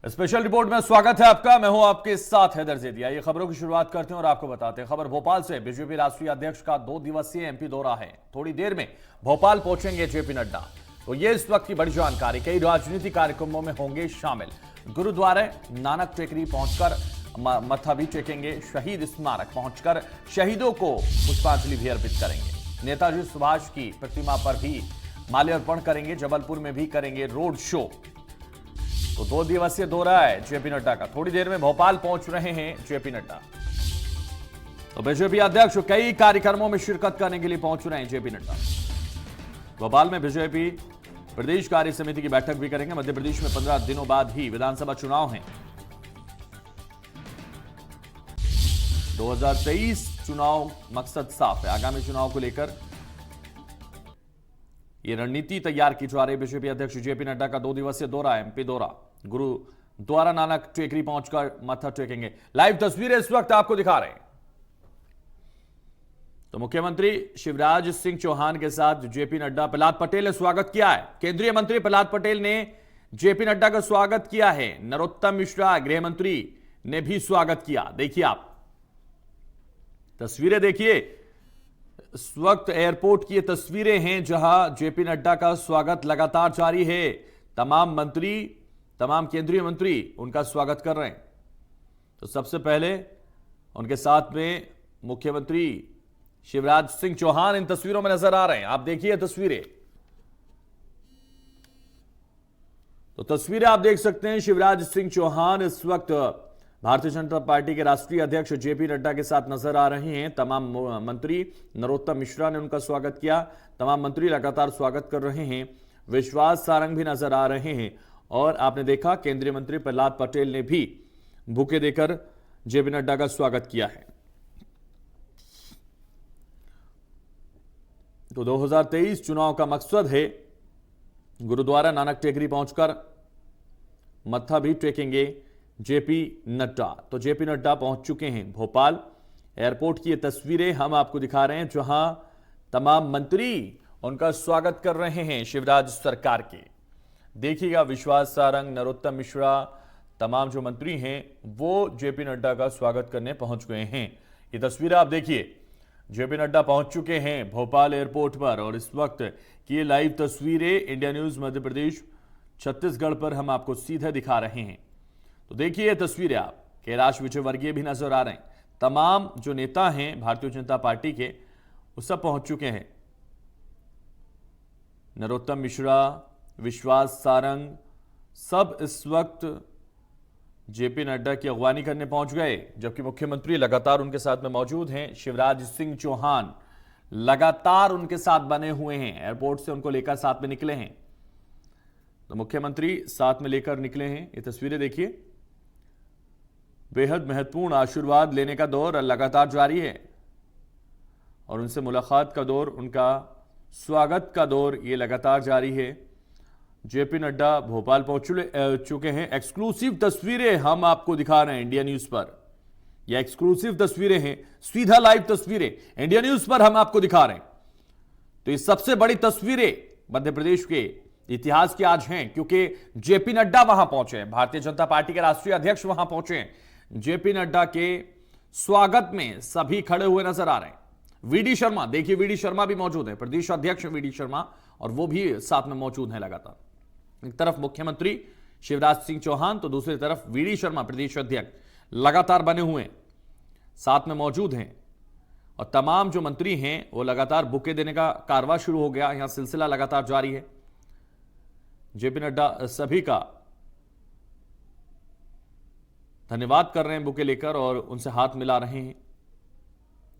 Special report में स्वागत है आपका। मैं हूं आपके साथ हैदर जेदिया। ये खबरों की शुरुआत करते हैं और आपको बताते हैं। खबर भोपाल से। बीजेपी राष्ट्रीय अध्यक्ष का 2 दिवसीय एमपी दौरा है। थोड़ी देर में भोपाल पहुंचेंगे जेपी नड्डा। तो ये इस वक्त की बड़ी जानकारी। कई राजनीतिक कार्यक्रमों में होंगे शामिल। गुरुद्वारे नानक टेकरी पहुंचकर मत्था भी टेकेंगे। शहीद स्मारक पहुंचकर शहीदों को पुष्पांजलि भी अर्पित करेंगे। नेताजी सुभाष की प्रतिमा पर भी माल्यार्पण करेंगे। जबलपुर में भी करेंगे रोड शो। तो 2 दिवसीय दौरा है जेपी नड्डा का। थोड़ी देर में भोपाल पहुंच रहे हैं जेपी नड्डा। तो बीजेपी अध्यक्ष कई कार्यक्रमों में शिरकत करने के लिए पहुंच रहे हैं जेपी नड्डा। भोपाल में बीजेपी प्रदेश कार्य समिति की बैठक भी करेंगे। मध्य प्रदेश में 15 दिनों बाद ही विधानसभा चुनाव हैं। 2023 चुनाव मकसद साफ है। आगामी चुनाव को लेकर ये रणनीति तैयार की जा रही। बीजेपी अध्यक्ष जेपी नड्डा का 2 दिवसीय दौरा है। एमपी दौरा। गुरुद्वारा नानक टेकरी पहुंचकर मत्था टेकेंगे। लाइव तस्वीरें इस वक्त आपको दिखा रहे हैं। तो मुख्यमंत्री शिवराज सिंह चौहान के साथ जेपी नड्डा। प्रहलाद पटेल ने स्वागत किया है। केंद्रीय मंत्री प्रहलाद पटेल ने जेपी नड्डा का स्वागत किया है। नरोत्तम मिश्रा गृह मंत्री ने भी स्वागत किया। देखिए आप तस्वीरें देखिए। इस वक्त एयरपोर्ट की ये तस्वीरें हैं जहां जेपी नड्डा का स्वागत लगातार जारी है। तमाम मंत्री, तमाम केंद्रीय मंत्री उनका स्वागत कर रहे हैं। तो सबसे पहले उनके साथ में मुख्यमंत्री शिवराज सिंह चौहान इन तस्वीरों में नजर आ रहे हैं। आप देखिए तस्वीरें। तो तस्वीरें आप देख सकते हैं। शिवराज सिंह चौहान इस वक्त भारतीय जनता पार्टी के राष्ट्रीय अध्यक्ष जेपी नड्डा के साथ नजर आ रहे हैं। तमाम मंत्री, नरोत्तम मिश्रा ने उनका स्वागत किया। तमाम मंत्री लगातार स्वागत कर रहे हैं। विश्वास सारंग भी नजर आ रहे हैं। और आपने देखा केंद्रीय मंत्री प्रहलाद पटेल ने भी बुके देकर जेपी नड्डा का स्वागत किया है। तो 2023 चुनाव का मकसद है। गुरुद्वारा नानक टेकरी पहुंचकर मत्था भी टेकेंगे जेपी नड्डा। तो जेपी नड्डा पहुंच चुके हैं भोपाल। एयरपोर्ट की ये तस्वीरें हम आपको दिखा रहे हैं जहां तमाम मंत्री उनका स्वागत कर रहे हैं शिवराज सरकार के। देखिएगा विश्वास सारंग, नरोत्तम मिश्रा, तमाम जो मंत्री हैं वो जेपी नड्डा का स्वागत करने पहुंच गए हैं। ये तस्वीरें आप देखिए। जेपी नड्डा पहुंच चुके हैं भोपाल एयरपोर्ट पर। और इस वक्त की ये लाइव तस्वीरें इंडिया न्यूज मध्य प्रदेश छत्तीसगढ़ पर हम आपको सीधे दिखा रहे हैं। तो देखिए तस्वीरें आप। कैलाश विजयवर्गीय भी नजर आ रहे हैं। तमाम जो नेता हैं भारतीय जनता पार्टी के वो सब पहुंच चुके हैं। नरोत्तम मिश्रा, विश्वास सारंग सब इस वक्त जेपी नड्डा की अगवानी करने पहुंच गए। जबकि मुख्यमंत्री लगातार उनके साथ में मौजूद हैं। शिवराज सिंह चौहान लगातार उनके साथ बने हुए हैं। एयरपोर्ट से उनको लेकर साथ में निकले हैं। तो मुख्यमंत्री साथ में लेकर निकले हैं। ये तस्वीरें देखिए। बेहद महत्वपूर्ण आशीर्वाद लेने का दौर लगातार जारी है। और उनसे मुलाकात का दौर, उनका स्वागत का दौर ये लगातार जारी है। जेपी नड्डा भोपाल पहुंच चुके हैं। एक्सक्लूसिव तस्वीरें हम आपको दिखा रहे हैं इंडिया न्यूज पर। यह एक्सक्लूसिव तस्वीरें हैं, सीधा लाइव तस्वीरें इंडिया न्यूज पर हम आपको दिखा रहे हैं। तो ये सबसे बड़ी तस्वीरें मध्य प्रदेश के इतिहास की आज हैं क्योंकि जेपी नड्डा वहां पहुंचे हैं। भारतीय जनता पार्टी के राष्ट्रीय अध्यक्ष वहां पहुंचे हैं। जेपी नड्डा के स्वागत में सभी खड़े हुए नजर आ रहे हैं। वीडी शर्मा, देखिए वीडी शर्मा भी मौजूद है। प्रदेश अध्यक्ष वीडी शर्मा और वो भी साथ में मौजूद हैं लगातार। एक तरफ मुख्यमंत्री शिवराज सिंह चौहान तो दूसरी तरफ वीडी शर्मा प्रदेश अध्यक्ष लगातार बने हुए हैं, साथ में मौजूद हैं। और तमाम जो मंत्री हैं वो लगातार बुके देने का कारवा शुरू हो गया। यहां सिलसिला लगातार जारी है। जेपी नड्डा सभी का धन्यवाद कर रहे हैं बुके लेकर और उनसे हाथ मिला रहे हैं।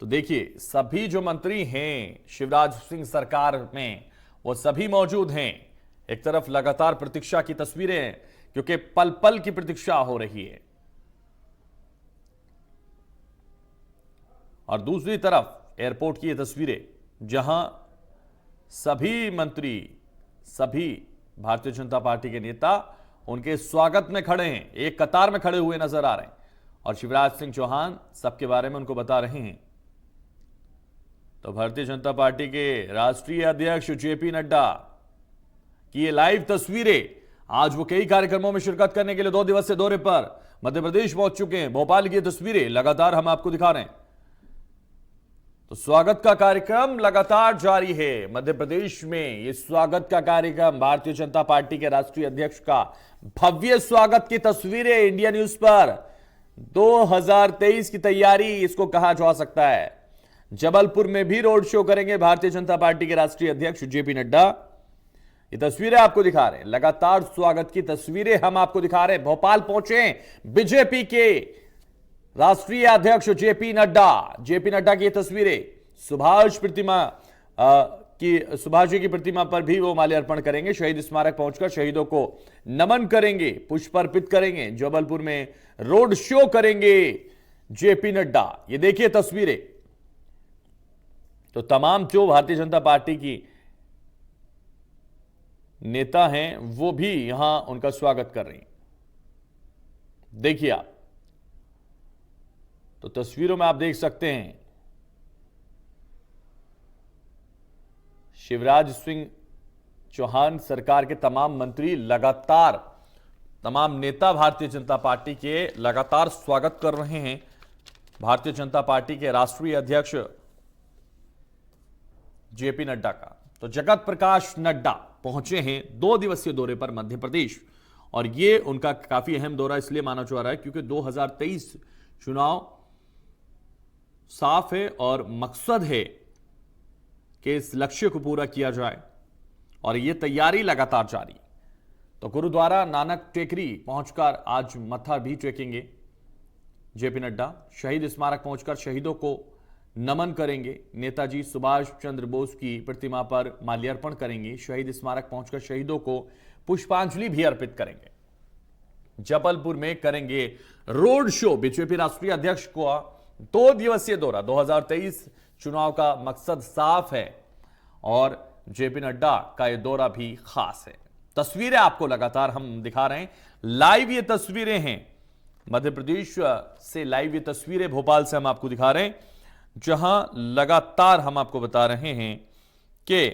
तो देखिए सभी जो मंत्री हैं शिवराज सिंह सरकार में वो सभी मौजूद हैं। एक तरफ लगातार प्रतीक्षा की तस्वीरें हैं क्योंकि पल पल की प्रतीक्षा हो रही है। और दूसरी तरफ एयरपोर्ट की ये तस्वीरें जहां सभी मंत्री, सभी भारतीय जनता पार्टी के नेता उनके स्वागत में खड़े हैं। एक कतार में खड़े हुए नजर आ रहे हैं। और शिवराज सिंह चौहान सबके बारे में उनको बता रहे हैं। तो भारतीय जनता पार्टी के राष्ट्रीय अध्यक्ष जेपी नड्डा की ये लाइव तस्वीरें आज वो कई कार्यक्रमों में शिरकत करने के लिए 2 दिवसीय दौरे पर मध्य प्रदेश पहुंच चुके हैं। भोपाल की तस्वीरें लगातार हम आपको दिखा रहे हैं। तो स्वागत का कार्यक्रम लगातार जारी है मध्य प्रदेश में। ये स्वागत का कार्यक्रम, भारतीय जनता पार्टी के राष्ट्रीय अध्यक्ष का भव्य स्वागत की तस्वीरें इंडिया न्यूज पर। 2023 की तैयारी इसको कहा जा सकता है। जबलपुर में भी रोड शो करेंगे भारतीय जनता पार्टी के राष्ट्रीय अध्यक्ष जेपी नड्डा। ये तस्वीरें आपको दिखा रहे हैं, लगातार स्वागत की तस्वीरें हम आपको दिखा रहे हैं। भोपाल पहुंचे बीजेपी के राष्ट्रीय अध्यक्ष जेपी नड्डा की तस्वीरें। सुभाष जी की प्रतिमा पर भी वो माल्यार्पण करेंगे। शहीद स्मारक पहुंचकर शहीदों को नमन करेंगे, पुष्प अर्पित करेंगे। जबलपुर में रोड शो करेंगे जेपी नड्डा। ये देखिए तस्वीरें। तो तमाम जो भारतीय जनता पार्टी की नेता हैं वो भी यहां उनका स्वागत कर रहे हैं। देखिए आप तो तस्वीरों में आप देख सकते हैं शिवराज सिंह चौहान सरकार के तमाम मंत्री लगातार, तमाम नेता भारतीय जनता पार्टी के लगातार स्वागत कर रहे हैं भारतीय जनता पार्टी के राष्ट्रीय अध्यक्ष जेपी नड्डा का। तो जगत प्रकाश नड्डा पहुंचे हैं 2 दिवसीय दौरे पर मध्य प्रदेश, और यह उनका काफी अहम दौरा इसलिए माना जा रहा है क्योंकि 2023 चुनाव साफ है और मकसद है कि इस लक्ष्य को पूरा किया जाए, और यह तैयारी लगातार जारी। तो गुरुद्वारा नानक टेकरी पहुंचकर आज मत्था भी टेकेंगे जेपी नड्डा। शहीद स्मारक पहुंचकर शहीदों को नमन करेंगे। नेताजी सुभाष चंद्र बोस की प्रतिमा पर माल्यार्पण करेंगे। शहीद स्मारक पहुंचकर शहीदों को पुष्पांजलि भी अर्पित करेंगे। जबलपुर में करेंगे रोड शो। बीजेपी राष्ट्रीय अध्यक्ष को 2 दिवसीय दौरा। 2023 चुनाव का मकसद साफ है और जेपी नड्डा का यह दौरा भी खास है। तस्वीरें आपको लगातार हम दिखा रहे हैं, लाइव ये तस्वीरें हैं मध्य प्रदेश से। लाइव ये तस्वीरें भोपाल से हम आपको दिखा रहे हैं, जहां लगातार हम आपको बता रहे हैं कि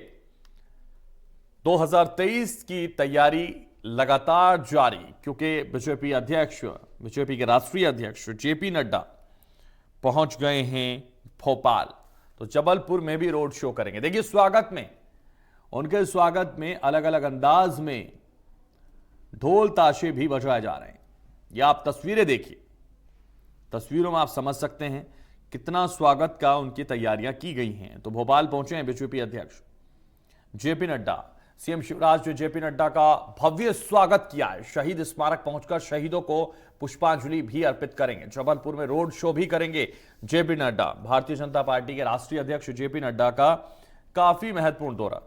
2023 की तैयारी लगातार जारी, क्योंकि बीजेपी के राष्ट्रीय अध्यक्ष जेपी नड्डा पहुंच गए हैं भोपाल। तो जबलपुर में भी रोड शो करेंगे। देखिए स्वागत में, उनके स्वागत में अलग अलग अंदाज में ढोल ताशे भी बजाए जा रहे हैं। यह आप तस्वीरें देखिए, तस्वीरों में आप समझ सकते हैं कितना स्वागत का उनकी तैयारियां की गई हैं। तो भोपाल पहुंचे हैं बीजेपी अध्यक्ष जेपी नड्डा। सीएम शिवराज ने जेपी नड्डा का भव्य स्वागत किया है। शहीद स्मारक पहुंचकर शहीदों को पुष्पांजलि भी अर्पित करेंगे। जबलपुर में रोड शो भी करेंगे जेपी नड्डा। भारतीय जनता पार्टी के राष्ट्रीय अध्यक्ष जेपी नड्डा का काफी महत्वपूर्ण दौरा।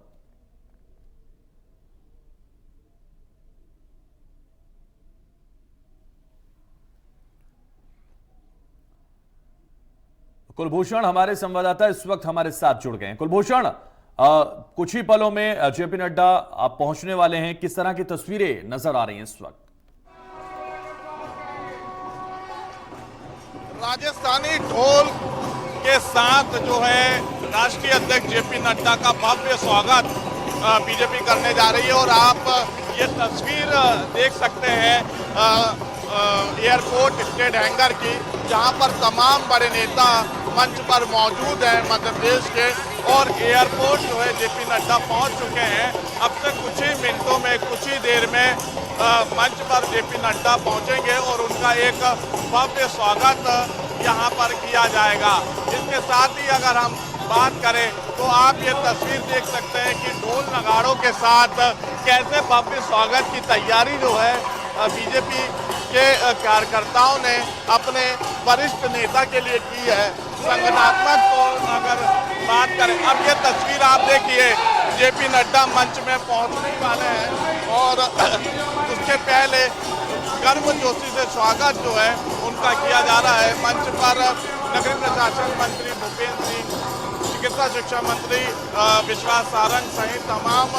कुलभूषण हमारे संवाददाता इस वक्त हमारे साथ जुड़ गए हैं। कुलभूषण, कुछ ही पलों में जेपी नड्डा पहुंचने वाले हैं, किस तरह की तस्वीरें नजर आ रही हैं इस वक्त? राजस्थानी ढोल के साथ जो है राष्ट्रीय अध्यक्ष जेपी नड्डा का भव्य स्वागत बीजेपी करने जा रही है। और आप ये तस्वीर देख सकते हैं एयरपोर्ट स्टेट हैंगर की, जहां पर तमाम बड़े नेता मंच पर मौजूद हैं मध्य प्रदेश के। और एयरपोर्ट जो है जेपी नड्डा पहुंच चुके हैं। अब से कुछ ही मिनटों में, कुछ ही देर में मंच पर जेपी नड्डा पहुंचेंगे और उनका एक भव्य स्वागत यहां पर किया जाएगा। इसके साथ ही अगर हम बात करें तो आप ये तस्वीर देख सकते हैं कि ढोल नगाड़ों के साथ कैसे भव्य स्वागत की तैयारी जो है बीजेपी के कार्यकर्ताओं ने अपने वरिष्ठ नेता के लिए की है। संगठनात्मक तो अगर बात करें, अब ये तस्वीर आप देखिए, जेपी नड्डा मंच में पहुंचने वाले हैं और उसके पहले गर्मजोशी से स्वागत जो है उनका किया जा रहा है। मंच पर नगरीय प्रशासन मंत्री भूपेंद्र सिंह, चिकित्सा शिक्षा मंत्री विश्वास सारंग सहित तमाम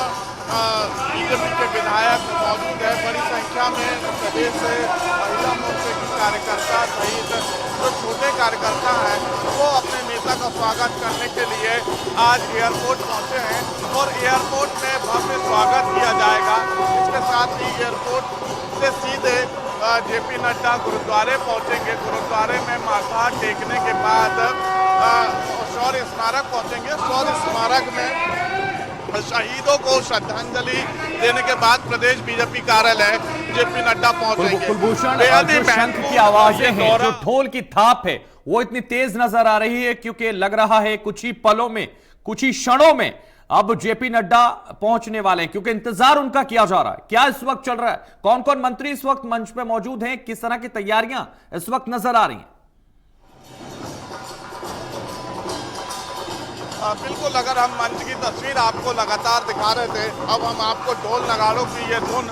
बीजेपी के विधायक मौजूद है। बड़ी संख्या में प्रदेश से महिला मोर्चे की कार्यकर्ता सहित जो छोटे कार्यकर्ता हैं वो अपने नेता नेता का स्वागत करने के लिए आज एयरपोर्ट पहुंचे हैं और एयरपोर्ट में भव्य स्वागत किया जाएगा। इसके साथ ही एयरपोर्ट से सीधे जेपी नड्डा गुरुद्वारे पहुंचेंगे। गुरुद्वारे में माथा टेकने के बाद शौर्य स्मारक पहुंचेंगे। शौर्य स्मारक में शहीदों को श्रद्धांजलि देने के बाद प्रदेश बीजेपी कार्यालय जेपी नड्डा पहुंचेंगे। कुलभूषण, जो शंख की आवाजें हैं, जो ढोल की थाप है, वो इतनी तेज नजर आ रही है क्योंकि लग रहा है कुछ ही पलों में, कुछ ही क्षणों में अब जेपी नड्डा पहुंचने वाले हैं, क्योंकि इंतजार उनका किया जा रहा है। क्या इस वक्त चल रहा है, कौन कौन मंत्री इस वक्त मंच पे मौजूद हैं, किस तरह की तैयारियां इस वक्त नजर आ रही हैं? बिल्कुल, अगर हम मंच की तस्वीर आपको लगातार दिखा रहे थे, अब हम आपको ढोल नगाड़ों की ये धुन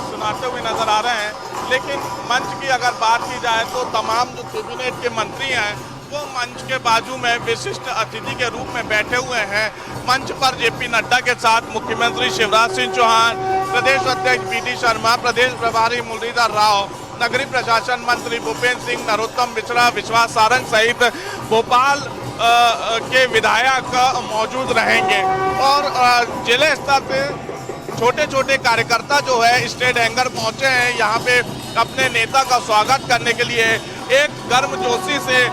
सुनाते हुए नजर आ रहे हैं। लेकिन मंच की अगर बात की जाए तो तमाम जो कैबिनेट के मंत्री हैं वो मंच के बाजू में विशिष्ट अतिथि के रूप में बैठे हुए हैं। मंच पर जेपी नड्डा के साथ मुख्यमंत्री शिवराज सिंह चौहान, प्रदेश अध्यक्ष बी.डी. शर्मा, प्रदेश प्रभारी मुरलीधर राव, नगरीय प्रशासन मंत्री भूपेंद्र सिंह, नरोत्तम मिश्रा, विश्वास सारंग सहित भोपाल के विधायक मौजूद रहेंगे। और जिले स्तर पे छोटे छोटे कार्यकर्ता जो है स्टेट हैंगर पहुंचे हैं यहाँ पे अपने नेता का स्वागत करने के लिए। एक गर्मजोशी से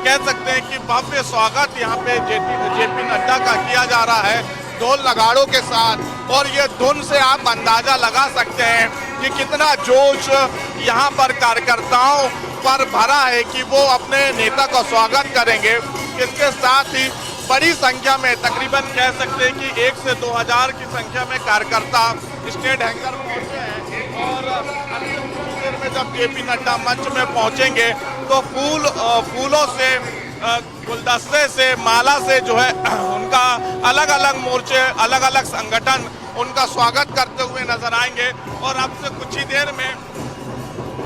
कह सकते हैं कि भव्य स्वागत यहाँ पे जेपी नड्डा का किया जा रहा है ढोल नगाड़ों के साथ। और ये धुन से आप अंदाजा लगा सकते हैं कि कितना जोश यहाँ पर कार्यकर्ताओं पर भरा है कि वो अपने नेता का स्वागत करेंगे। इसके साथ ही बड़ी संख्या में, तकरीबन कह सकते हैं कि 1 से 2000 की संख्या में कार्यकर्ता स्टेट हैंगर पहुंचे हैं। और अभी कुछ देर में जब जेपी नड्डा मंच में पहुंचेंगे तो फूलों से, गुलदस्ते से, माला से जो है उनका अलग अलग मोर्चे, अलग अलग संगठन उनका स्वागत करते हुए नजर आएंगे। और अब से कुछ ही देर में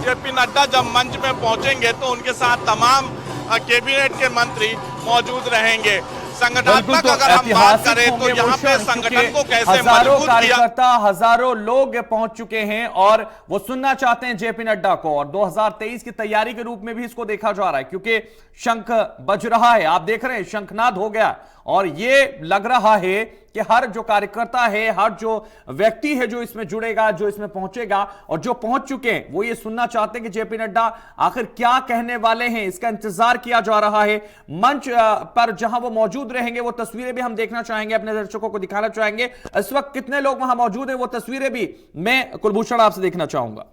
जेपी नड्डा जब मंच में पहुंचेंगे तो उनके साथ तमाम कैबिनेट के मंत्री मौजूद रहेंगे। संगठनात्मक अगर हम बात करें तो यहाँ पे संगठन को कैसे मजबूत कार्यकर्ता, हजारों लोग पहुंच चुके हैं और वो सुनना चाहते हैं जेपी नड्डा को। और 2023 की तैयारी के रूप में भी इसको देखा जा रहा है क्योंकि शंख बज रहा है, आप देख रहे हैं शंखनाद हो गया। और ये लग रहा है कि हर जो कार्यकर्ता है, हर जो व्यक्ति है जो इसमें जुड़ेगा, जो इसमें पहुंचेगा और जो पहुंच चुके हैं, वो ये सुनना चाहते हैं कि जेपी नड्डा आखिर क्या कहने वाले हैं। इसका इंतजार किया जा रहा है। मंच पर जहां वो मौजूद रहेंगे वो तस्वीरें भी हम देखना चाहेंगे, अपने दर्शकों को दिखाना चाहेंगे। इस वक्त कितने लोग वहां मौजूद हैं वो तस्वीरें भी मैं कुलभूषण आपसे देखना चाहूंगा।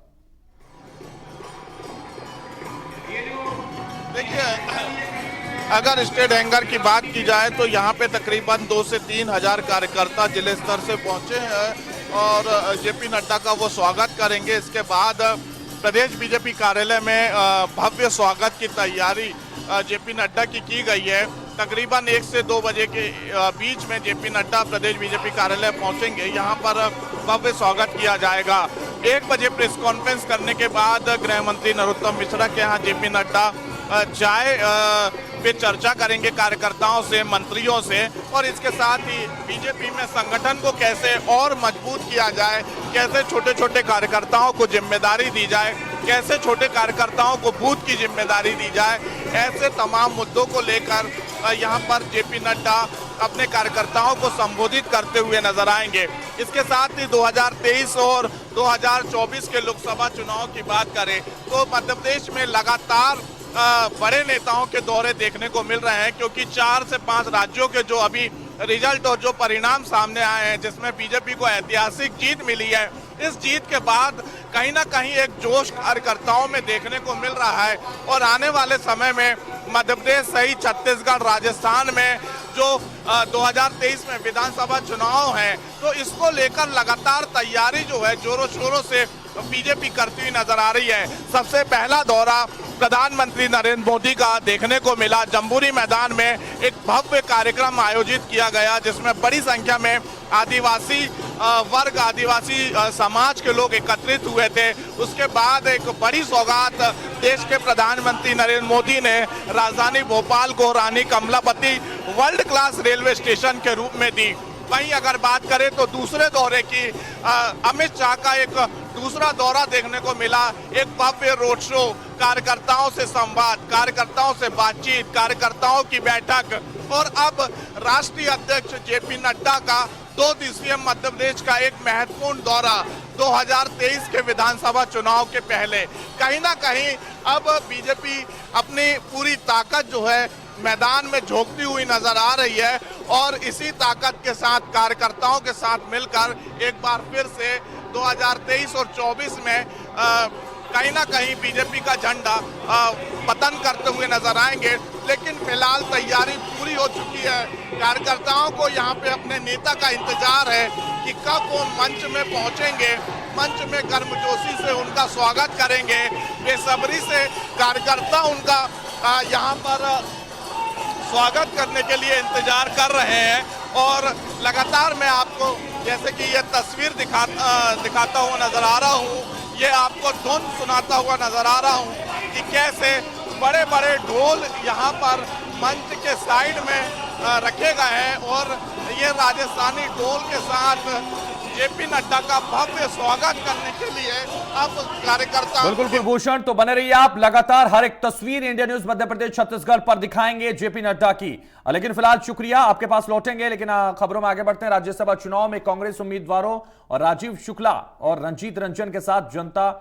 देखिए, अगर स्टेट हैंगर की बात की जाए तो यहाँ पे तकरीबन 2 से 3 हजार कार्यकर्ता जिले स्तर से पहुंचे हैं और जेपी नड्डा का वो स्वागत करेंगे। इसके बाद प्रदेश बीजेपी कार्यालय में भव्य स्वागत की तैयारी जेपी नड्डा की गई है। तकरीबन 1 से 2 बजे के बीच में जेपी नड्डा प्रदेश बीजेपी कार्यालय पहुंचेंगे। यहाँ पर भव्य स्वागत किया जाएगा। 1 बजे प्रेस कॉन्फ्रेंस करने के बाद गृह मंत्री नरोत्तम मिश्रा के यहाँ जेपी नड्डा चाय पे चर्चा करेंगे कार्यकर्ताओं से, मंत्रियों से। और इसके साथ ही बीजेपी में संगठन को कैसे और मजबूत किया जाए, कैसे छोटे छोटे कार्यकर्ताओं को जिम्मेदारी दी जाए, कैसे छोटे कार्यकर्ताओं को बूथ की जिम्मेदारी दी जाए, ऐसे तमाम मुद्दों को लेकर यहाँ पर जेपी नड्डा अपने कार्यकर्ताओं को संबोधित करते हुए नजर आएंगे। इसके साथ ही 2023 और 2024 के लोकसभा चुनाव की बात करें तो मध्य प्रदेश में लगातार बड़े नेताओं के दौरे देखने को मिल रहे हैं, क्योंकि 4 से 5 राज्यों के जो अभी रिजल्ट और जो परिणाम सामने आए हैं, जिसमें बीजेपी को ऐतिहासिक जीत मिली है, इस जीत के बाद कहीं ना कहीं एक जोश कार्यकर्ताओं में देखने को मिल रहा है। और आने वाले समय में मध्य प्रदेश सहित छत्तीसगढ़, राजस्थान में जो 2023 में विधानसभा चुनाव है, तो इसको लेकर लगातार तैयारी जो है जोरों शोरों से बीजेपी करती हुई नजर आ रही है। सबसे पहला दौरा प्रधानमंत्री नरेंद्र मोदी का देखने को मिला। जम्बूरी मैदान में एक भव्य कार्यक्रम आयोजित किया गया जिसमें बड़ी संख्या में आदिवासी वर्ग, आदिवासी समाज के लोग एकत्रित हुए थे। उसके बाद एक बड़ी सौगात देश के प्रधानमंत्री नरेंद्र मोदी ने राजधानी भोपाल को Rani Kamalapati world class railway station के रूप में दी। वहीं अगर बात करें तो दूसरे दौरे की अमित शाह का एक दूसरा दौरा देखने को मिला, एक भव्य रोड शो, कार्यकर्ताओं से संवाद, कार्यकर्ताओं से बातचीत, कार्यकर्ताओं की बैठक और अब राष्ट्रीय अध्यक्ष जेपी नड्डा का 2 दिवसीय मध्य प्रदेश का एक महत्वपूर्ण दौरा 2023 के विधानसभा चुनाव के पहले। कहीं ना कहीं अब बीजेपी अपनी पूरी ताकत जो है मैदान में झोंकती हुई नजर आ रही है और इसी ताकत के साथ कार्यकर्ताओं के साथ मिलकर एक बार फिर से 2023 और 24 में कहीं ना कहीं बीजेपी का झंडा पतन करते हुए नजर आएंगे। लेकिन फिलहाल तैयारी पूरी हो चुकी है। कार्यकर्ताओं को यहाँ पे अपने नेता का इंतजार है कि कब वो मंच में पहुंचेंगे, मंच में गर्मजोशी से उनका स्वागत करेंगे। बेसब्री से कार्यकर्ता उनका यहाँ पर स्वागत करने के लिए इंतजार कर रहे हैं और लगातार मैं आपको जैसे कि ये तस्वीर दिखाता हुआ नजर आ रहा हूँ, ये आपको धुन सुनाता हुआ नजर आ रहा हूँ कि कैसे बड़े बड़े ढोल यहाँ पर मंच के साइड में रखे गए हैं और ये राजस्थानी ढोल के साथ जेपी नड्डा का भव्य स्वागत करने के लिए अब कार्यकर्ता। बिल्कुल कुलभूषण, तो बने रहिए आप, लगातार हर एक तस्वीर इंडिया न्यूज मध्य प्रदेश छत्तीसगढ़ पर दिखाएंगे जेपी नड्डा की। लेकिन फिलहाल शुक्रिया, आपके पास लौटेंगे। लेकिन खबरों में आगे बढ़ते हैं। राज्यसभा चुनाव में कांग्रेस उम्मीदवारों और राजीव शुक्ला और रंजीत रंजन के साथ जनता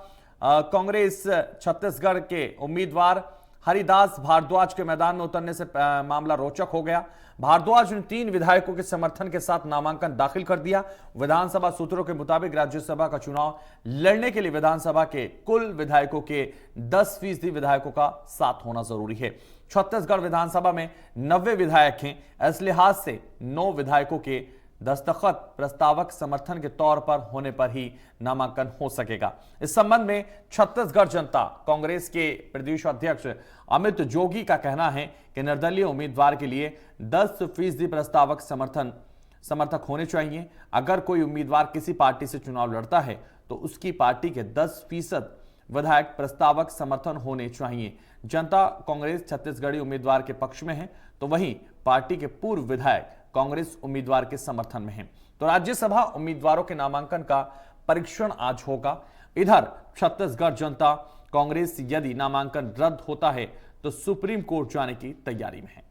कांग्रेस छत्तीसगढ़ के उम्मीदवार हरिदास भारद्वाज के मैदान में उतरने से मामला रोचक हो गया। भारद्वाज ने 3 विधायकों के समर्थन के साथ नामांकन दाखिल कर दिया। विधानसभा सूत्रों के मुताबिक राज्यसभा का चुनाव लड़ने के लिए विधानसभा के कुल विधायकों के 10% विधायकों का साथ होना जरूरी है। छत्तीसगढ़ विधानसभा में 90 विधायक हैं। इस लिहाज से 9 विधायकों के दस्तखत प्रस्तावक समर्थन के तौर पर होने पर ही नामांकन हो सकेगा। इस संबंध में छत्तीसगढ़ जनता कांग्रेस के प्रदेश अध्यक्ष अमित जोगी का कहना है कि निर्दलीय उम्मीदवार के लिए 10% प्रस्तावक समर्थक होने चाहिए। अगर कोई उम्मीदवार किसी पार्टी से चुनाव लड़ता है तो उसकी पार्टी के 10% विधायक प्रस्तावक समर्थन होने चाहिए। जनता कांग्रेस छत्तीसगढ़ी उम्मीदवार के पक्ष में है, तो वहीं पार्टी के पूर्व विधायक कांग्रेस उम्मीदवार के समर्थन में है। तो राज्यसभा उम्मीदवारों के नामांकन का परीक्षण आज होगा। इधर छत्तीसगढ़ जनता कांग्रेस यदि नामांकन रद्द होता है तो सुप्रीम कोर्ट जाने की तैयारी में है।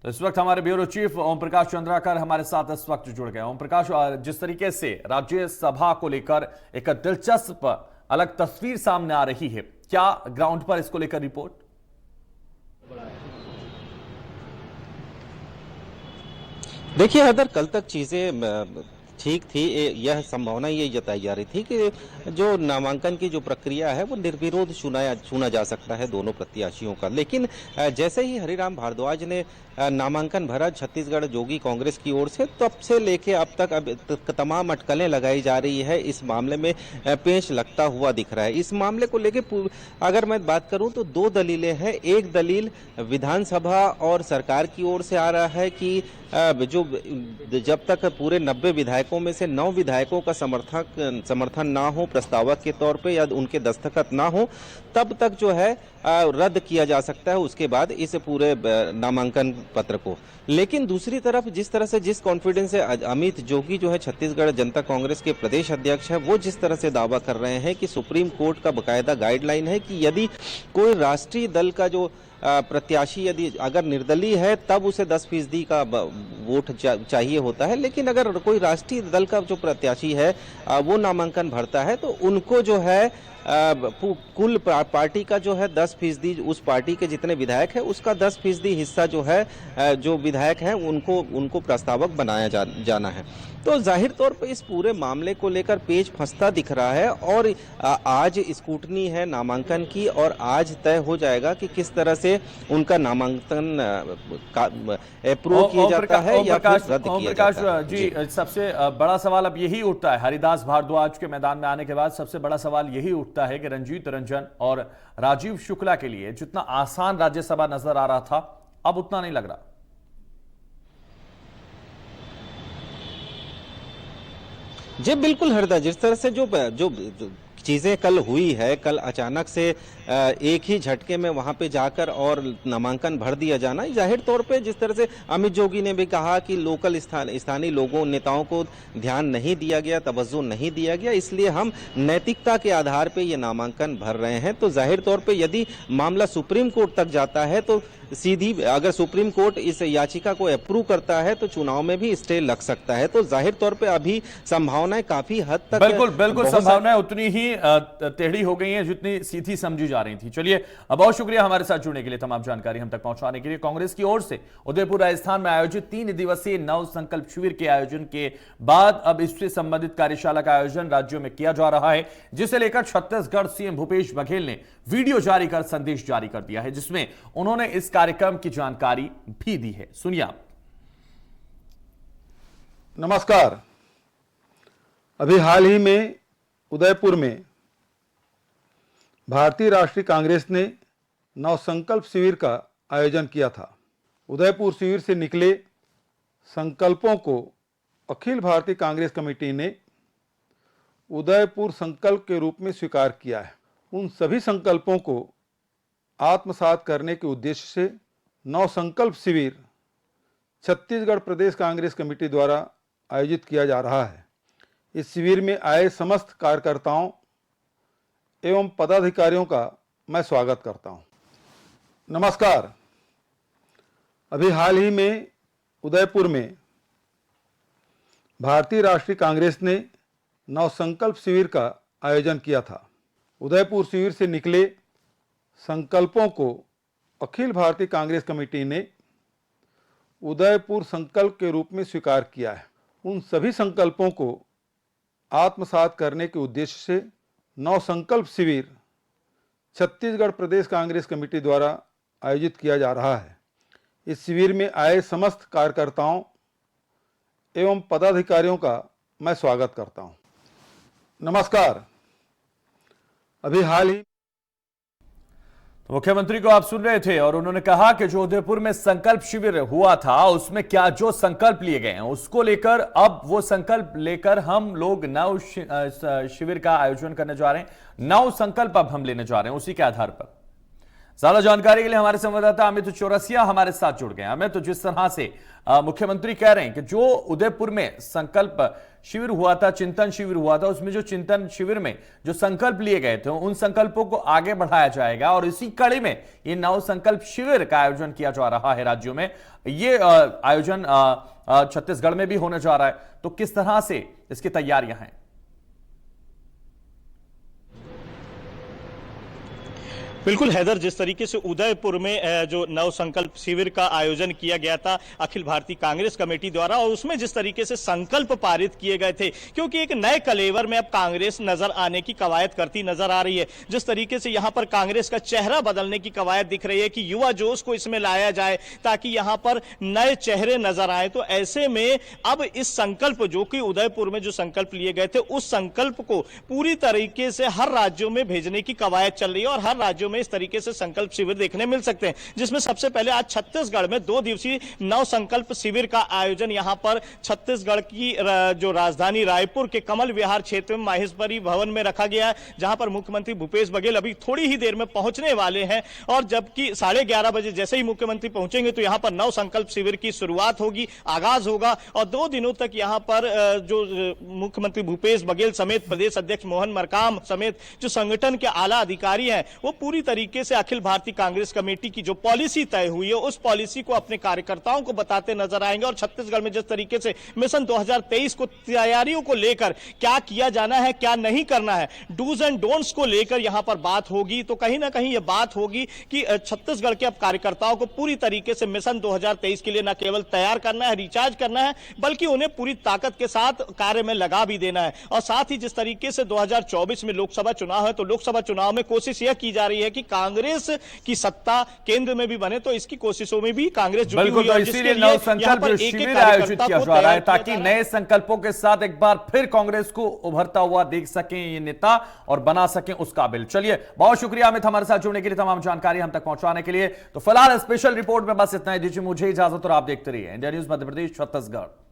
तो इस वक्त हमारे ब्यूरो चीफ ओम प्रकाश चंद्राकर हमारे साथ इस वक्त जुड़ गए। ओम प्रकाश, जिस तरीके से राज्यसभा को लेकर एक दिलचस्प अलग तस्वीर सामने आ रही है, क्या ग्राउंड पर इसको लेकर रिपोर्ट? देखिए हैदर, कल तक चीजें ठीक थी। यह संभावना ये जताई जा रही थी कि जो नामांकन की जो प्रक्रिया है वो निर्विरोध चुना जा सकता है दोनों प्रत्याशियों का। लेकिन जैसे ही हरिराम भारद्वाज ने नामांकन भरा छत्तीसगढ़ जोगी कांग्रेस की ओर से, तब से लेके अब तक तमाम अटकलें लगाई जा रही है। इस मामले में पेश लगता हुआ दिख रहा है। इस मामले को लेके अगर मैं बात करूं तो 2 दलीलें हैं। एक दलील विधानसभा और सरकार की ओर से आ रहा है कि जो जब तक पूरे 90 विधायकों में से 9 विधायकों का समर्थन ना हो प्रस्तावक के तौर पे या उनके दस्तखत ना हो, तब तक जो है रद्द किया जा सकता है उसके बाद इस पूरे नामांकन पत्र को। लेकिन दूसरी तरफ जिस कॉन्फिडेंस से अमित जोगी जो है छत्तीसगढ़ जनता कांग्रेस के प्रदेश अध्यक्ष है, वो जिस तरह से दावा कर रहे हैं कि सुप्रीम कोर्ट का बकायदा गाइडलाइन है कि यदि कोई राष्ट्रीय दल का जो प्रत्याशी यदि अगर निर्दलीय है तब उसे 10% का वोट चाहिए होता है। लेकिन अगर कोई राष्ट्रीय दल का जो प्रत्याशी है वो नामांकन भरता है तो उनको जो है कुल पार्टी का जो है 10%, उस पार्टी के जितने विधायक है उसका 10% हिस्सा जो है जो विधायक हैं उनको प्रस्तावक बनाया जाना है। तो जाहिर तौर पर इस पूरे मामले को लेकर पेच फंसता दिख रहा है और आज स्कूटनी है नामांकन की और आज तय हो जाएगा कि किस तरह से उनका नामांकन अप्रूव किया जाता है या फिर रद्द किया जाता है। जी, सबसे बड़ा सवाल अब यही उठता है, हरिदास भारद्वाज के मैदान में आने के बाद सबसे बड़ा सवाल यही उठता है कि रंजीत रंजन और राजीव शुक्ला के लिए जितना आसान राज्यसभा नजर आ रहा था अब उतना नहीं लग रहा। जी बिल्कुल हरदा, जिस तरह से जो चीज़ें कल हुई है, कल अचानक से एक ही झटके में वहां पे जाकर और नामांकन भर दिया जाना, जाहिर तौर पे जिस तरह से अमित जोगी ने भी कहा कि लोकल स्थानीय लोगों नेताओं को ध्यान नहीं दिया गया, तवज्जो नहीं दिया गया, इसलिए हम नैतिकता के आधार पे ये नामांकन भर रहे हैं। तो जाहिर तौर पे यदि मामला सुप्रीम कोर्ट तक जाता है तो सीधी, अगर सुप्रीम कोर्ट इस याचिका को अप्रूव करता है तो चुनाव में भी स्टे लग सकता है। तो जाहिर तौर पे अभी संभावनाएं काफी हद तक, बिल्कुल संभावनाएं उतनी ही टेढ़ी हो गई हैं जितनी सीधी समझी जा रही थी। चलिए, बहुत शुक्रिया हमारे साथ जुड़ने के लिए, तमाम जानकारी हम तक पहुंचाने के लिए। कांग्रेस की ओर से उदयपुर राजस्थान में आयोजित 3 दिवसीय नव संकल्प शिविर के आयोजन के बाद अब इससे संबंधित कार्यशाला का आयोजन राज्यों में किया जा रहा है, जिसे लेकर छत्तीसगढ़ सीएम भूपेश बघेल ने वीडियो जारी कर संदेश जारी कर दिया है, जिसमें उन्होंने इस कार्यक्रम की जानकारी भी दी है। सुनिए आप। नमस्कार। अभी हाल ही में उदयपुर में भारतीय राष्ट्रीय कांग्रेस ने नव संकल्प शिविर का आयोजन किया था। उदयपुर शिविर से निकले संकल्पों को अखिल भारतीय कांग्रेस कमेटी ने उदयपुर संकल्प के रूप में स्वीकार किया है। उन सभी संकल्पों को आत्मसात करने के उद्देश्य से नव संकल्प शिविर छत्तीसगढ़ प्रदेश कांग्रेस कमेटी द्वारा आयोजित किया जा रहा है। इस शिविर में आए समस्त कार्यकर्ताओं एवं पदाधिकारियों का मैं स्वागत करता हूं। नमस्कार। अभी हाल ही में उदयपुर में भारतीय राष्ट्रीय कांग्रेस ने नव संकल्प शिविर का आयोजन किया था। उदयपुर शिविर से निकले संकल्पों को अखिल भारतीय कांग्रेस कमेटी ने उदयपुर संकल्प के रूप में स्वीकार किया है। उन सभी संकल्पों को आत्मसात करने के उद्देश्य से नव संकल्प शिविर छत्तीसगढ़ प्रदेश कांग्रेस कमेटी द्वारा आयोजित किया जा रहा है। इस शिविर में आए समस्त कार्यकर्ताओं एवं पदाधिकारियों का मैं स्वागत करता हूं। नमस्कार। अभी हाल ही मुख्यमंत्री को आप सुन रहे थे और उन्होंने कहा कि जो उदयपुर में संकल्प शिविर हुआ था उसमें क्या जो संकल्प लिए गए हैं उसको लेकर अब वो संकल्प लेकर हम लोग नव शिविर का आयोजन करने जा रहे हैं। नव संकल्प अब हम लेने जा रहे हैं उसी के आधार पर। ज्यादा जानकारी के लिए हमारे संवाददाता अमित चौरसिया हमारे साथ जुड़ गए। अमित, तो जिस तरह से मुख्यमंत्री कह रहे हैं कि जो उदयपुर में संकल्प शिविर हुआ था, चिंतन शिविर हुआ था, उसमें जो चिंतन शिविर में जो संकल्प लिए गए थे उन संकल्पों को आगे बढ़ाया जाएगा और इसी कड़ी में ये नव संकल्प शिविर का आयोजन किया जा रहा है राज्यों में। ये आयोजन छत्तीसगढ़ में भी होने जा रहा है, तो किस तरह से इसकी तैयारियां हैं? बिल्कुल हैदर, जिस तरीके से उदयपुर में जो नव संकल्प शिविर का आयोजन किया गया था अखिल भारतीय कांग्रेस कमेटी द्वारा, और उसमें जिस तरीके से संकल्प पारित किए गए थे, क्योंकि एक नए कलेवर में अब कांग्रेस नजर आने की कवायद करती नजर आ रही है। जिस तरीके से यहां पर कांग्रेस का चेहरा बदलने की कवायद दिख रही है कि युवा जोश को इसमें लाया जाए ताकि यहां पर नए चेहरे नजर आए। तो ऐसे में अब इस संकल्प, जो कि उदयपुर में जो संकल्प लिए गए थे, उस संकल्प को पूरी तरीके से हर राज्यों में भेजने की कवायद चल रही है और हर राज्यों में इस तरीके से संकल्प शिविर देखने मिल सकते हैं। जिसमें सबसे पहले आज छत्तीसगढ़ में 2 दिवसीय नव संकल्प शिविर का आयोजन यहां पर छत्तीसगढ़ की जो राजधानी रायपुर के कमल विहार क्षेत्र में माहेश्वरी भवन में रखा गया है, जहां पर मुख्यमंत्री भूपेश बघेल अभी थोड़ी ही देर में पहुंचने वाले हैं। और जबकि 11:30 बजे जैसे ही मुख्यमंत्री पहुंचेंगे तो यहां पर नव संकल्प शिविर की शुरुआत होगी, आगाज होगा और 2 दिनों तक यहां पर जो मुख्यमंत्री भूपेश बघेल समेत प्रदेश अध्यक्ष मोहन मरकाम समेत जो संगठन के आला अधिकारी हैं, वो पूरी तरीके से अखिल भारतीय कांग्रेस कमेटी की जो पॉलिसी तय हुई है उस पॉलिसी को अपने कार्यकर्ताओं को बताते नजर आएंगे। और छत्तीसगढ़ में जिस तरीके से मिशन 2023 को तैयारियों को लेकर क्या किया जाना है, क्या नहीं करना है, डूज एंड डोंट्स को लेकर यहां पर बात होगी, तो कहीं ना कहीं यह बात होगी कि छत्तीसगढ़ के अब कार्यकर्ताओं को पूरी तरीके से मिशन 2023 के लिए न केवल तैयार करना है, रिचार्ज करना है, बल्कि उन्हें पूरी ताकत के साथ कार्य में लगा भी देना है। और साथ ही जिस तरीके से 2024 में लोकसभा चुनाव है, तो लोकसभा चुनाव में कोशिश यह की जा रही है कि कांग्रेस की सत्ता केंद्र में भी बने, तो इसकी कोशिशों में भी कांग्रेस जुटी हुई है। इसीलिए नव संकल्प शिविर आयोजित किया जा रहा है ताकि नए संकल्पों के साथ एक बार फिर कांग्रेस को उभरता हुआ देख सकें ये नेता और बना सकें उस काबिल। चलिए, बहुत शुक्रिया अमित हमारे साथ जुड़ने के लिए, तमाम जानकारी हम तक पहुंचाने के लिए। तो फिलहाल स्पेशल रिपोर्ट में बस इतना ही। दीजिए मुझे इजाजत और आप देखते रहिए इंडिया न्यूज मध्य प्रदेश छत्तीसगढ़।